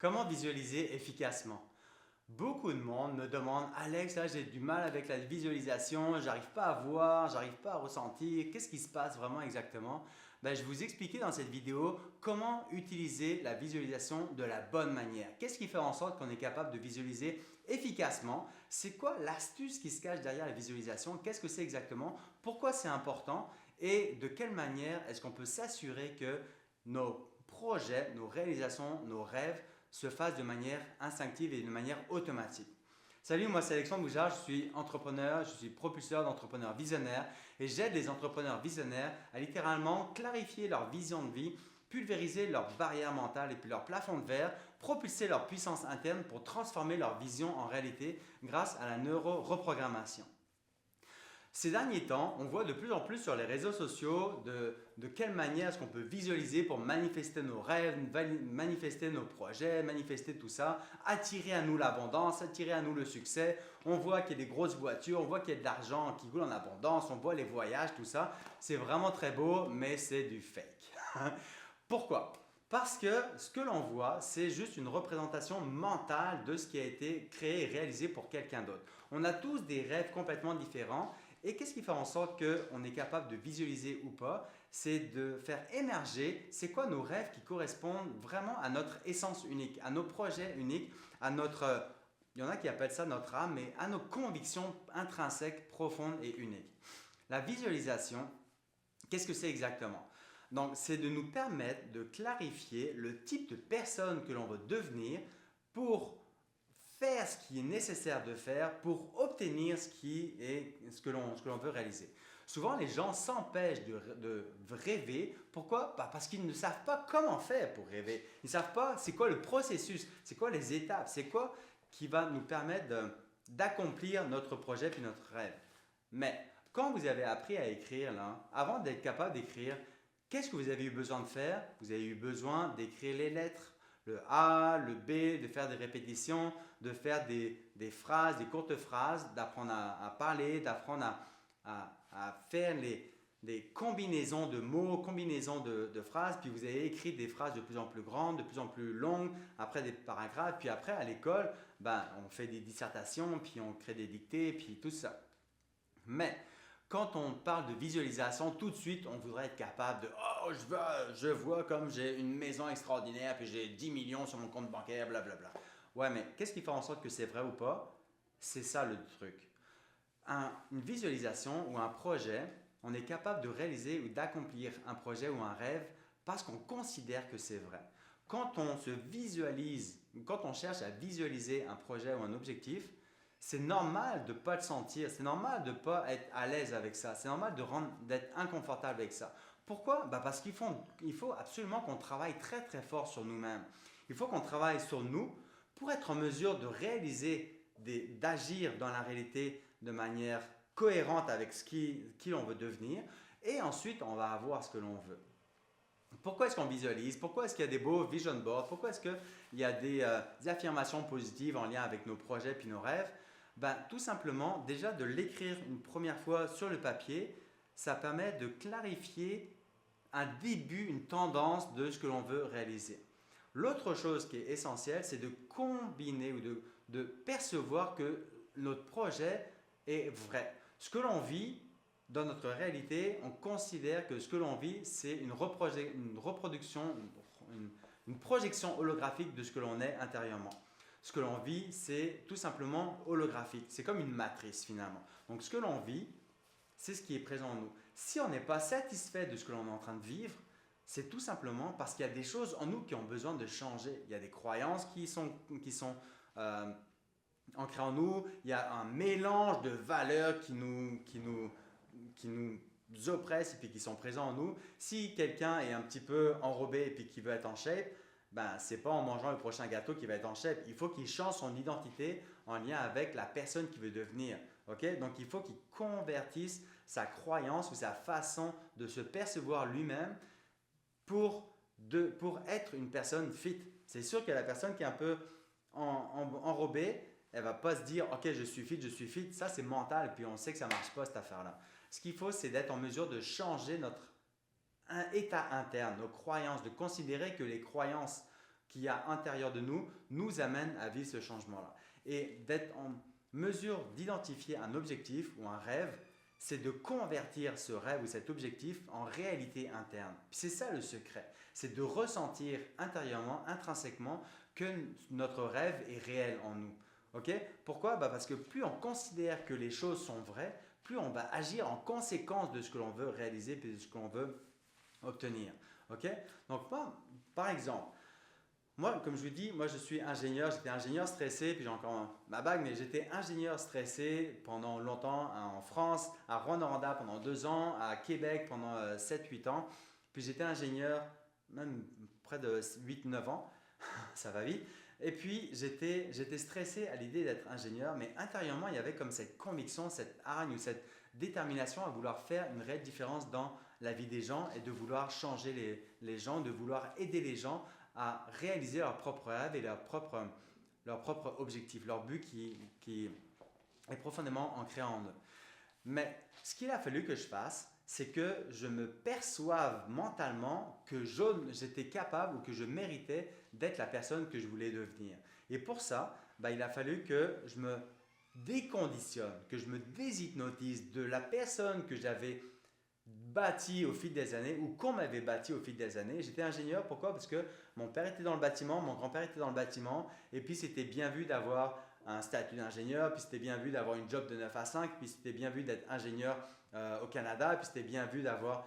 Comment visualiser efficacement? Beaucoup de monde me demande: Alex, là j'ai du mal avec la visualisation, j'arrive pas à voir, j'arrive pas à ressentir, qu'est-ce qui se passe vraiment exactement? Je vais vous expliquer dans cette vidéo comment utiliser la visualisation de la bonne manière. Qu'est-ce qui fait en sorte qu'on est capable de visualiser efficacement? C'est quoi l'astuce qui se cache derrière la visualisation? Qu'est-ce que c'est exactement? Pourquoi c'est important? Et de quelle manière est-ce qu'on peut s'assurer que nos projets, nos réalisations, nos rêves se fassent de manière instinctive et de manière automatique. Salut, moi c'est Alexandre Boujard, je suis entrepreneur, je suis propulseur d'entrepreneurs visionnaires et j'aide les entrepreneurs visionnaires à littéralement clarifier leur vision de vie, pulvériser leurs barrières mentales et puis leur plafond de verre, propulser leur puissance interne pour transformer leur vision en réalité grâce à la neuro-reprogrammation. Ces derniers temps, on voit de plus en plus sur les réseaux sociaux de quelle manière est-ce qu'on peut visualiser pour manifester nos rêves, manifester nos projets, manifester tout ça, attirer à nous l'abondance, attirer à nous le succès. On voit qu'il y a des grosses voitures, on voit qu'il y a de l'argent qui coule en abondance, on voit les voyages, tout ça. C'est vraiment très beau, mais c'est du fake. Pourquoi? Parce que ce que l'on voit, c'est juste une représentation mentale de ce qui a été créé et réalisé pour quelqu'un d'autre. On a tous des rêves complètement différents. Et qu'est-ce qui fait en sorte qu'on est capable de visualiser ou pas? C'est de faire émerger c'est quoi nos rêves qui correspondent vraiment à notre essence unique, à nos projets uniques, à notre, il y en a qui appellent ça notre âme, mais à nos convictions intrinsèques, profondes et uniques. La visualisation, qu'est-ce que c'est exactement? Donc, c'est de nous permettre de clarifier le type de personne que l'on veut devenir pour faire ce qui est nécessaire de faire pour obtenir ce que l'on veut réaliser. Souvent, les gens s'empêchent de rêver. Pourquoi? Parce qu'ils ne savent pas comment faire pour rêver. Ils ne savent pas c'est quoi le processus, c'est quoi les étapes, c'est quoi qui va nous permettre d'accomplir notre projet puis notre rêve. Mais quand vous avez appris à écrire, là, avant d'être capable d'écrire, qu'est-ce que vous avez eu besoin de faire? Vous avez eu besoin d'écrire les lettres, le A, le B, de faire des répétitions, de faire des phrases, des courtes phrases, d'apprendre à parler, d'apprendre à faire des combinaisons de mots, combinaisons de phrases, puis vous avez écrit des phrases de plus en plus grandes, de plus en plus longues, après des paragraphes, puis après à l'école, on fait des dissertations, puis on crée des dictées, puis tout ça. Mais quand on parle de visualisation, tout de suite, on voudrait être capable de « Oh, je vois comme j'ai une maison extraordinaire, puis j'ai 10 millions sur mon compte bancaire, blablabla. » Ouais, mais qu'est-ce qui fait en sorte que c'est vrai ou pas? C'est ça le truc. Une visualisation ou un projet, on est capable de réaliser ou d'accomplir un projet ou un rêve parce qu'on considère que c'est vrai. Quand on se visualise, quand on cherche à visualiser un projet ou un objectif, c'est normal de ne pas le sentir, c'est normal de ne pas être à l'aise avec ça, c'est normal d'être inconfortable avec ça. Pourquoi? Parce qu'il faut absolument qu'on travaille très très fort sur nous-mêmes. Il faut qu'on travaille sur nous pour être en mesure de réaliser, d'agir dans la réalité de manière cohérente avec qui l'on veut devenir et ensuite on va avoir ce que l'on veut. Pourquoi est-ce qu'on visualise? Pourquoi est-ce qu'il y a des beaux vision boards? Pourquoi est-ce qu'il y a des affirmations positives en lien avec nos projets puis nos rêves? Tout simplement, déjà de l'écrire une première fois sur le papier, ça permet de clarifier un début, une tendance de ce que l'on veut réaliser. L'autre chose qui est essentielle, c'est de combiner ou de percevoir que notre projet est vrai. Ce que l'on vit dans notre réalité, on considère que ce que l'on vit, c'est une reproduction, une projection holographique de ce que l'on est intérieurement. Ce que l'on vit, c'est tout simplement holographique. C'est comme une matrice finalement. Donc ce que l'on vit, c'est ce qui est présent en nous. Si on n'est pas satisfait de ce que l'on est en train de vivre, c'est tout simplement parce qu'il y a des choses en nous qui ont besoin de changer. Il y a des croyances qui sont ancrées en nous. Il y a un mélange de valeurs qui nous oppressent et puis qui sont présents en nous. Si quelqu'un est un petit peu enrobé et puis qui veut être en shape, c'est pas en mangeant le prochain gâteau qu'il va être en shape. Il faut qu'il change son identité en lien avec la personne qu'il veut devenir. Okay? Donc, il faut qu'il convertisse sa croyance ou sa façon de se percevoir lui-même pour être une personne fit. C'est sûr que la personne qui est un peu enrobée, elle ne va pas se dire « Ok, je suis fit ». Ça, c'est mental, puis on sait que ça ne marche pas cette affaire-là. Ce qu'il faut, c'est d'être en mesure de changer notre état interne, nos croyances, de considérer que les croyances qu'il y a à l'intérieur de nous nous amène à vivre ce changement-là. Et d'être en mesure d'identifier un objectif ou un rêve, c'est de convertir ce rêve ou cet objectif en réalité interne. C'est ça le secret, c'est de ressentir intérieurement, intrinsèquement, que notre rêve est réel en nous. Okay? Pourquoi? Parce que plus on considère que les choses sont vraies, plus on va agir en conséquence de ce que l'on veut réaliser et de ce que l'on veut obtenir. Okay? Donc moi, par exemple, moi, comme je vous dis, moi je suis ingénieur, j'étais ingénieur stressé, puis j'ai encore ma bague, mais j'étais ingénieur stressé pendant longtemps en France, à Rwanda pendant 2 ans, à Québec pendant 7-8 ans, puis j'étais ingénieur même près de 8-9 ans, ça va vite, et puis j'étais stressé à l'idée d'être ingénieur, mais intérieurement il y avait comme cette conviction, cette hargne ou cette détermination à vouloir faire une réelle différence dans la vie des gens et de vouloir changer les gens, de vouloir aider les gens à réaliser leurs propres rêves et leurs propres objectifs, leur but qui est profondément ancré en eux. Mais ce qu'il a fallu que je fasse, c'est que je me perçoive mentalement que j'étais capable ou que je méritais d'être la personne que je voulais devenir. Et pour ça, il a fallu que je me déconditionne, que je me déshypnotise de la personne que j'avais bâti au fil des années ou qu'on m'avait bâti au fil des années. J'étais ingénieur, pourquoi? Parce que mon père était dans le bâtiment, mon grand-père était dans le bâtiment et puis c'était bien vu d'avoir un statut d'ingénieur, puis c'était bien vu d'avoir une job de 9 à 5, puis c'était bien vu d'être ingénieur au Canada, puis c'était bien vu d'avoir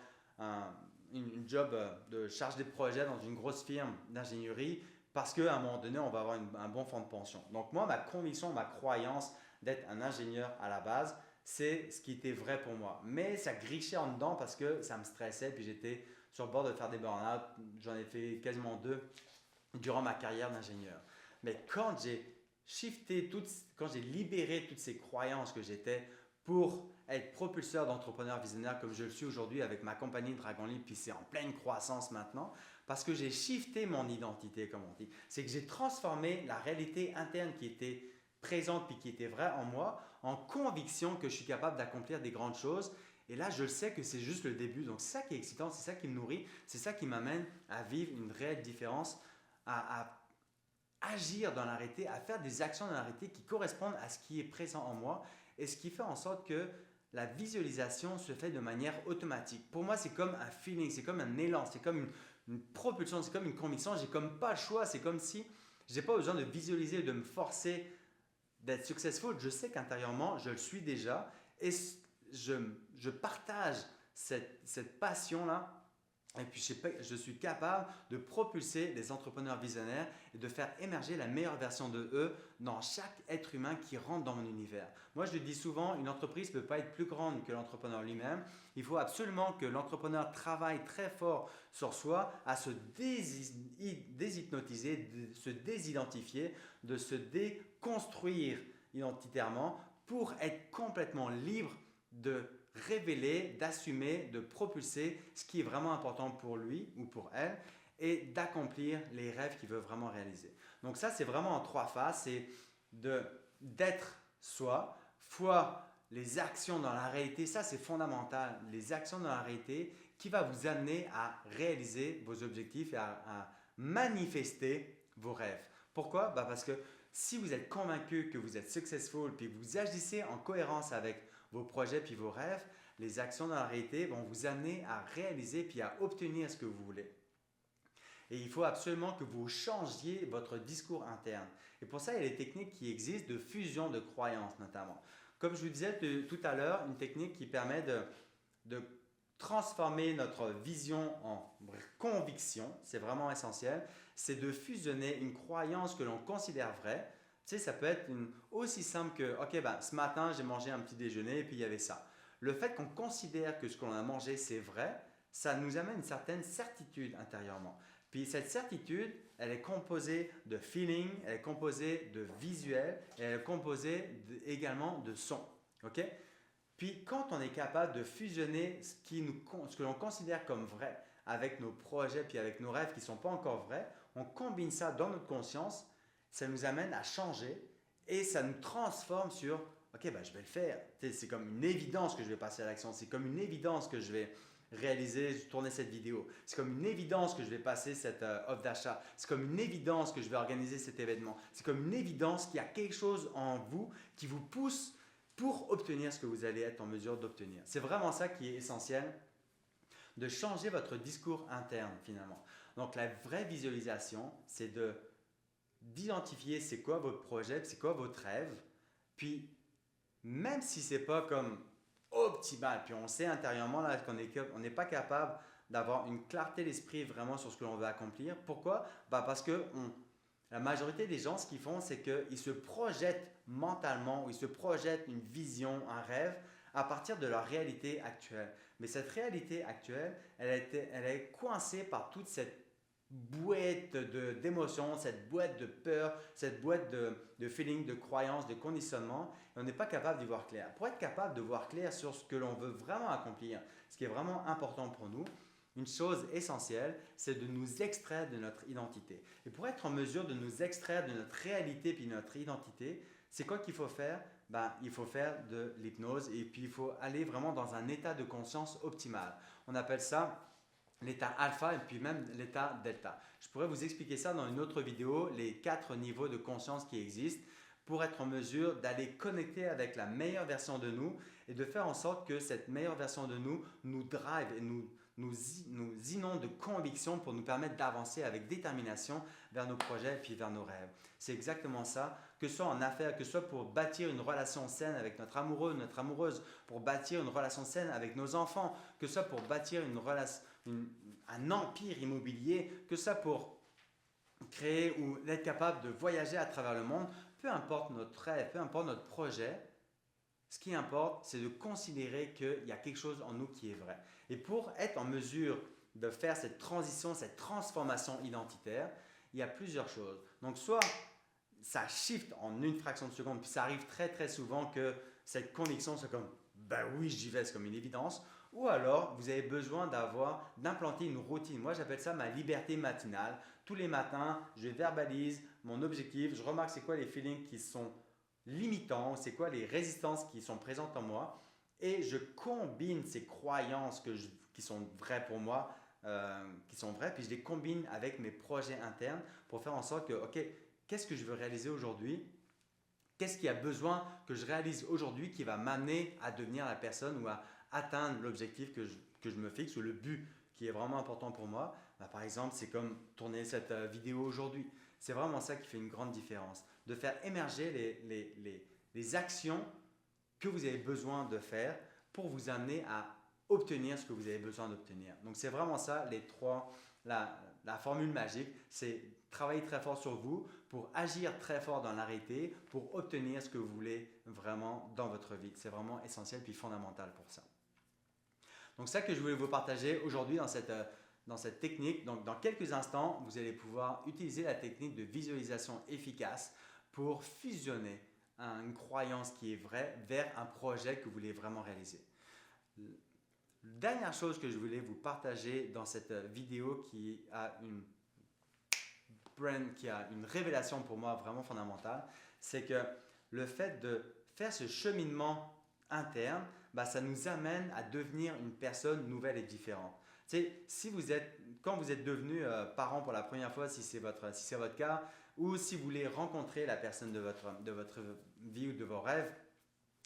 une job de chargé de projet dans une grosse firme d'ingénierie parce qu'à un moment donné, on va avoir un bon fonds de pension. Donc moi, ma conviction, ma croyance d'être un ingénieur à la base, c'est ce qui était vrai pour moi. Mais ça grichait en dedans parce que ça me stressait, puis j'étais sur le bord de faire des burn-out. J'en ai fait quasiment 2 durant ma carrière d'ingénieur. Mais quand quand j'ai libéré toutes ces croyances que j'étais pour être propulseur d'entrepreneur visionnaire comme je le suis aujourd'hui avec ma compagnie Dragon Libre, puis c'est en pleine croissance maintenant, parce que j'ai shifté mon identité, comme on dit. C'est que j'ai transformé la réalité interne qui était présente puis qui était vraie en moi en conviction que je suis capable d'accomplir des grandes choses. Et là, je sais que c'est juste le début. Donc, c'est ça qui est excitant, c'est ça qui me nourrit, c'est ça qui m'amène à vivre une réelle différence, à agir dans la réalité, à faire des actions dans la réalité qui correspondent à ce qui est présent en moi et ce qui fait en sorte que la visualisation se fait de manière automatique. Pour moi, c'est comme un feeling, c'est comme un élan, c'est comme une propulsion, c'est comme une conviction. J'ai comme pas le choix, c'est comme si j'ai pas besoin de visualiser, de me forcer d'être successful. Je sais qu'intérieurement, je le suis déjà et je partage cette passion-là. Et puis, je suis capable de propulser les entrepreneurs visionnaires et de faire émerger la meilleure version de eux dans chaque être humain qui rentre dans mon univers. Moi, je le dis souvent, une entreprise ne peut pas être plus grande que l'entrepreneur lui-même. Il faut absolument que l'entrepreneur travaille très fort sur soi, à se déshypnotiser, de se désidentifier, de se déconstruire identitairement pour être complètement libre de révéler, d'assumer, de propulser ce qui est vraiment important pour lui ou pour elle et d'accomplir les rêves qu'il veut vraiment réaliser. Donc ça, c'est vraiment en 3 phases. C'est d'être soi, fois les actions dans la réalité. Ça, c'est fondamental. Les actions dans la réalité qui va vous amener à réaliser vos objectifs et à manifester vos rêves. Pourquoi? Parce que si vous êtes convaincu que vous êtes successful puis que vous agissez en cohérence avec vos projets puis vos rêves, les actions dans la réalité vont vous amener à réaliser puis à obtenir ce que vous voulez. Et il faut absolument que vous changiez votre discours interne. Et pour ça, il y a des techniques qui existent de fusion de croyances notamment. Comme je vous disais tout à l'heure, une technique qui permet de transformer notre vision en conviction, c'est vraiment essentiel, c'est de fusionner une croyance que l'on considère vraie. Tu sais, ça peut être aussi simple que, ok, ce matin, j'ai mangé un petit déjeuner et puis il y avait ça. Le fait qu'on considère que ce qu'on a mangé, c'est vrai, ça nous amène une certaine certitude intérieurement. Puis cette certitude, elle est composée de feeling, elle est composée de visuel, et elle est composée également de son. Ok? Puis quand on est capable de fusionner ce que l'on considère comme vrai avec nos projets puis avec nos rêves qui ne sont pas encore vrais, on combine ça dans notre conscience, ça nous amène à changer et ça nous transforme sur « Ok, je vais le faire ». C'est comme une évidence que je vais passer à l'action, c'est comme une évidence que je vais réaliser, tourner cette vidéo. C'est comme une évidence que je vais passer cette offre d'achat. C'est comme une évidence que je vais organiser cet événement. C'est comme une évidence qu'il y a quelque chose en vous qui vous pousse pour obtenir ce que vous allez être en mesure d'obtenir. C'est vraiment ça qui est essentiel, de changer votre discours interne finalement. Donc la vraie visualisation, c'est d'identifier c'est quoi votre projet, c'est quoi votre rêve, puis même si c'est pas comme optimal, puis on sait intérieurement là qu'on n'est pas capable d'avoir une clarté d'esprit vraiment sur ce que l'on veut accomplir. Pourquoi? Parce que la majorité des gens, ce qu'ils font, c'est qu'ils se projettent mentalement ou ils se projettent une vision, un rêve à partir de leur réalité actuelle. Mais cette réalité actuelle, elle est coincée par toute cette boîte d'émotions, cette boîte de peur, cette boîte de feeling, de croyances, de conditionnement. Et on n'est pas capable d'y voir clair. Pour être capable de voir clair sur ce que l'on veut vraiment accomplir, ce qui est vraiment important pour nous, une chose essentielle, c'est de nous extraire de notre identité. Et pour être en mesure de nous extraire de notre réalité puis de notre identité, c'est quoi qu'il faut faire? Il faut faire de l'hypnose et puis il faut aller vraiment dans un état de conscience optimal. On appelle ça l'état alpha et puis même l'état delta. Je pourrais vous expliquer ça dans une autre vidéo, les 4 niveaux de conscience qui existent pour être en mesure d'aller connecter avec la meilleure version de nous et de faire en sorte que cette meilleure version de nous drive et nous inonde de conviction pour nous permettre d'avancer avec détermination vers nos projets et puis vers nos rêves. C'est exactement ça, que ce soit en affaires, que ce soit pour bâtir une relation saine avec notre amoureux, notre amoureuse, pour bâtir une relation saine avec nos enfants, que ce soit pour bâtir un empire immobilier, que ce soit pour créer ou être capable de voyager à travers le monde, peu importe notre rêve, peu importe notre projet, ce qui importe, c'est de considérer qu'il y a quelque chose en nous qui est vrai. Et pour être en mesure de faire cette transition, cette transformation identitaire, il y a plusieurs choses. Donc, soit ça shift en une fraction de seconde, puis ça arrive très très souvent que cette conviction soit comme ben oui, j'y vais, c'est comme une évidence. Ou alors, vous avez besoin d'implanter une routine. Moi, j'appelle ça ma liberté matinale. Tous les matins, je verbalise mon objectif, je remarque c'est quoi les feelings qui sont limitants, c'est quoi les résistances qui sont présentes en moi et je combine ces croyances qui sont vraies pour moi, puis je les combine avec mes projets internes pour faire en sorte que, ok, qu'est-ce que je veux réaliser aujourd'hui? Qu'est-ce qu'il y a besoin que je réalise aujourd'hui qui va m'amener à devenir la personne ou à atteindre l'objectif que je me fixe ou le but qui est vraiment important pour moi? Par exemple, c'est comme tourner cette vidéo aujourd'hui. C'est vraiment ça qui fait une grande différence. De faire émerger les actions que vous avez besoin de faire pour vous amener à obtenir ce que vous avez besoin d'obtenir. Donc, c'est vraiment ça, la formule magique, c'est travailler très fort sur vous pour agir très fort dans l'arrêté, pour obtenir ce que vous voulez vraiment dans votre vie. C'est vraiment essentiel puis fondamental pour ça. Donc, ça que je voulais vous partager aujourd'hui dans cette technique. Donc, dans quelques instants, vous allez pouvoir utiliser la technique de visualisation efficace pour fusionner une croyance qui est vraie vers un projet que vous voulez vraiment réaliser. Dernière chose que je voulais vous partager dans cette vidéo qui a une révélation pour moi vraiment fondamentale, c'est que le fait de faire ce cheminement interne, ça nous amène à devenir une personne nouvelle et différente. Quand vous êtes devenu parent pour la première fois, si c'est votre cas, ou si vous voulez rencontrer la personne de votre vie ou de vos rêves,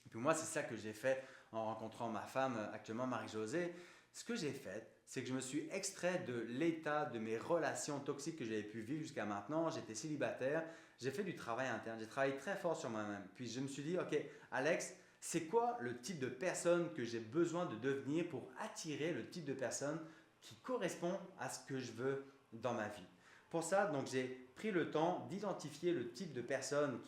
puis moi c'est ça que j'ai fait en rencontrant ma femme actuellement, Marie-Josée. Ce que j'ai fait, c'est que je me suis extrait de l'état de mes relations toxiques que j'avais pu vivre jusqu'à maintenant. J'étais célibataire, j'ai fait du travail interne, j'ai travaillé très fort sur moi-même. Puis je me suis dit, ok Alex, c'est quoi le type de personne que j'ai besoin de devenir pour attirer le type de personne qui correspond à ce que je veux dans ma vie. Pour ça, donc, j'ai pris le temps d'identifier le type de personne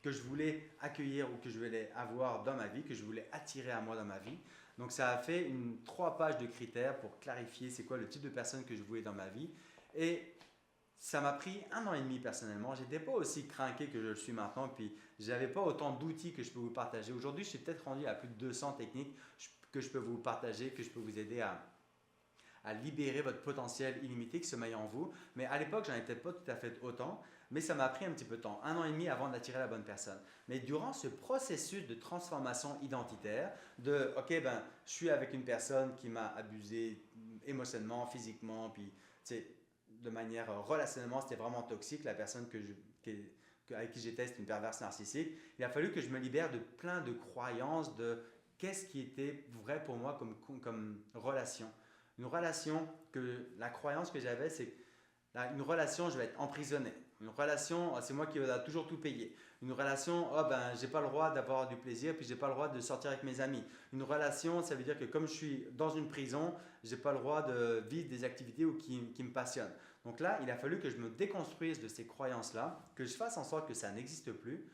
que je voulais accueillir ou que je voulais avoir dans ma vie, que je voulais attirer à moi dans ma vie. Donc, ça a fait 3 pages de critères pour clarifier c'est quoi le type de personne que je voulais dans ma vie. Et ça m'a pris 1 an et demi personnellement. Je n'étais pas aussi craqué que je le suis maintenant, puis je n'avais pas autant d'outils que je peux vous partager. Aujourd'hui, je suis peut-être rendu à plus de 200 techniques que je peux vous partager, que je peux vous aider à libérer votre potentiel illimité qui sommeille en vous. Mais à l'époque, j'en étais pas tout à fait autant, mais ça m'a pris un petit peu de temps, 1 an et demi avant d'attirer la bonne personne. Mais durant ce processus de transformation identitaire, de OK, ben, je suis avec une personne qui m'a abusé émotionnellement, physiquement, puis de manière relationnellement, c'était vraiment toxique, la personne avec qui j'étais, c'était une perverse narcissique. Il a fallu que je me libère de plein de croyances de qu'est-ce qui était vrai pour moi comme relation. Une relation que la croyance que j'avais, c'est une relation, je vais être emprisonné. Une relation, c'est moi qui vais toujours tout payer. Une relation, oh ben, j'ai pas le droit d'avoir du plaisir, puis j'ai pas le droit de sortir avec mes amis. Une relation, ça veut dire que comme je suis dans une prison, j'ai pas le droit de vivre des activités qui me passionnent. Donc là, il a fallu que je me déconstruise de ces croyances-là, que je fasse en sorte que ça n'existe plus,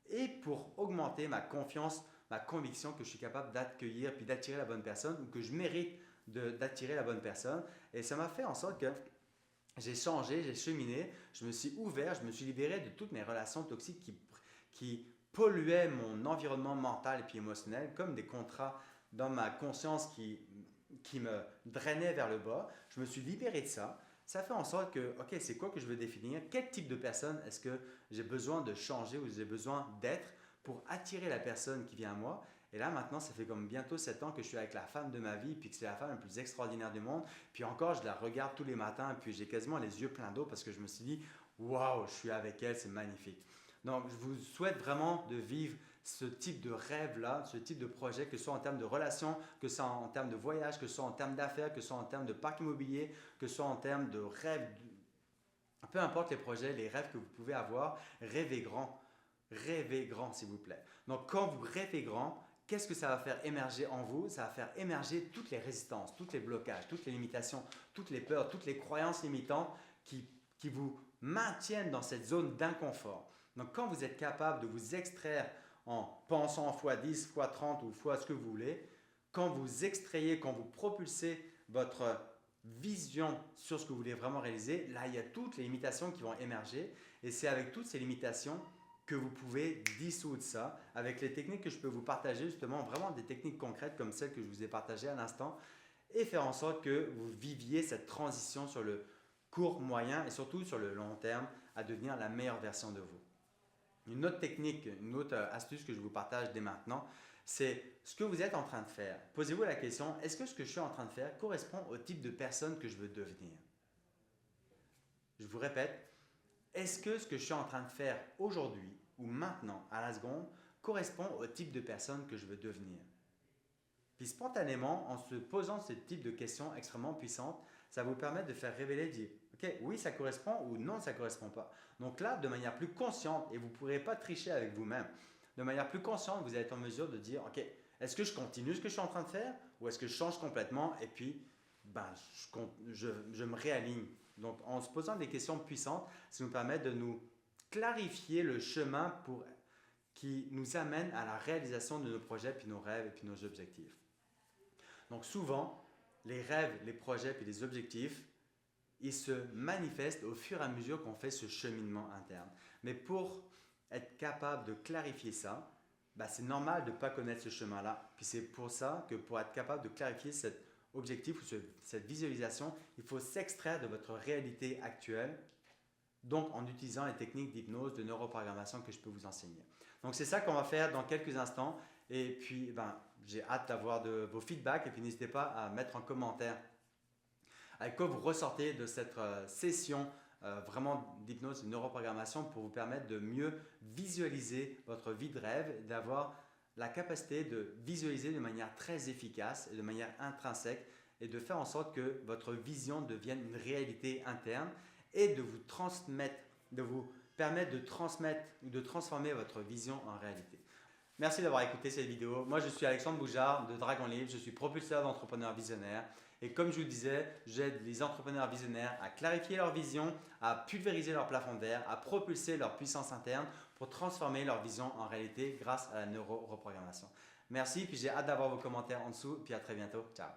et pour augmenter ma confiance, ma conviction que je suis capable d'accueillir puis d'attirer la bonne personne, ou que je mérite d'attirer la bonne personne. Et ça m'a fait en sorte que j'ai changé, j'ai cheminé, je me suis ouvert, je me suis libéré de toutes mes relations toxiques qui polluaient mon environnement mental et puis émotionnel, comme des contrats dans ma conscience qui me drainaient vers le bas. Je me suis libéré de ça. Ça fait en sorte que, OK, c'est quoi que je veux définir? Quel type de personne est-ce que j'ai besoin de changer ou j'ai besoin d'être pour attirer la personne qui vient à moi? Et là, maintenant, ça fait comme bientôt 7 ans que je suis avec la femme de ma vie, puis que c'est la femme la plus extraordinaire du monde. Puis encore, je la regarde tous les matins, puis j'ai quasiment les yeux pleins d'eau parce que je me suis dit, waouh, je suis avec elle, c'est magnifique. Donc, je vous souhaite vraiment de vivre ce type de rêve-là, ce type de projet, que ce soit en termes de relations, que ce soit en termes de voyage, que ce soit en termes d'affaires, que ce soit en termes de parc immobilier, que ce soit en termes de rêves. Peu importe les projets, les rêves que vous pouvez avoir, rêvez grand. Rêvez grand, s'il vous plaît. Donc, quand vous rêvez grand, qu'est-ce que ça va faire émerger en vous? Ça va faire émerger toutes les résistances, tous les blocages, toutes les limitations, toutes les peurs, toutes les croyances limitantes qui vous maintiennent dans cette zone d'inconfort. Donc, quand vous êtes capable de vous extraire en pensant x10, x30 ou x ce que vous voulez, quand vous extrayez, quand vous propulsez votre vision sur ce que vous voulez vraiment réaliser, là, il y a toutes les limitations qui vont émerger. Et c'est avec toutes ces limitations que vous pouvez dissoudre ça avec les techniques que je peux vous partager, justement, vraiment des techniques concrètes comme celles que je vous ai partagées à l'instant, et faire en sorte que vous viviez cette transition sur le court, moyen et surtout sur le long terme à devenir la meilleure version de vous. Une autre technique, une autre astuce que je vous partage dès maintenant, c'est ce que vous êtes en train de faire. Posez-vous la question, est-ce que ce que je suis en train de faire correspond au type de personne que je veux devenir? Je vous répète, est-ce que ce que je suis en train de faire aujourd'hui ou maintenant, à la seconde, correspond au type de personne que je veux devenir? Puis spontanément, en se posant ce type de questions extrêmement puissantes, ça vous permet de faire révéler, de dire OK, oui, ça correspond ou non, ça ne correspond pas. Donc là, de manière plus consciente, et vous ne pourrez pas tricher avec vous-même, de manière plus consciente, vous allez être en mesure de dire OK, est-ce que je continue ce que je suis en train de faire ou est-ce que je change complètement et puis je me réaligne. Donc en se posant des questions puissantes, ça nous permet de nous clarifier le chemin qui nous amène à la réalisation de nos projets, puis nos rêves et puis nos objectifs. Donc souvent, les rêves, les projets puis les objectifs, ils se manifestent au fur et à mesure qu'on fait ce cheminement interne. Mais pour être capable de clarifier ça, c'est normal de ne pas connaître ce chemin-là. Puis c'est pour ça que pour être capable de clarifier cet objectif ou cette visualisation, il faut s'extraire de votre réalité actuelle, donc en utilisant les techniques d'hypnose, de neuroprogrammation que je peux vous enseigner. Donc c'est ça qu'on va faire dans quelques instants. Et puis j'ai hâte d'avoir vos feedbacks et puis n'hésitez pas à mettre en commentaire avec quoi vous ressortez de cette session vraiment d'hypnose et de neuroprogrammation pour vous permettre de mieux visualiser votre vie de rêve, d'avoir la capacité de visualiser de manière très efficace et de manière intrinsèque et de faire en sorte que votre vision devienne une réalité interne et de vous transmettre, de vous permettre de transmettre ou de transformer votre vision en réalité. Merci d'avoir écouté cette vidéo. Moi, je suis Alexandre Boujard de Dragon Libre. Je suis propulseur d'entrepreneurs visionnaires. Et comme je vous le disais, j'aide les entrepreneurs visionnaires à clarifier leur vision, à pulvériser leur plafond de verre, à propulser leur puissance interne pour transformer leur vision en réalité grâce à la neuro-reprogrammation. Merci, puis j'ai hâte d'avoir vos commentaires en dessous. Puis à très bientôt. Ciao.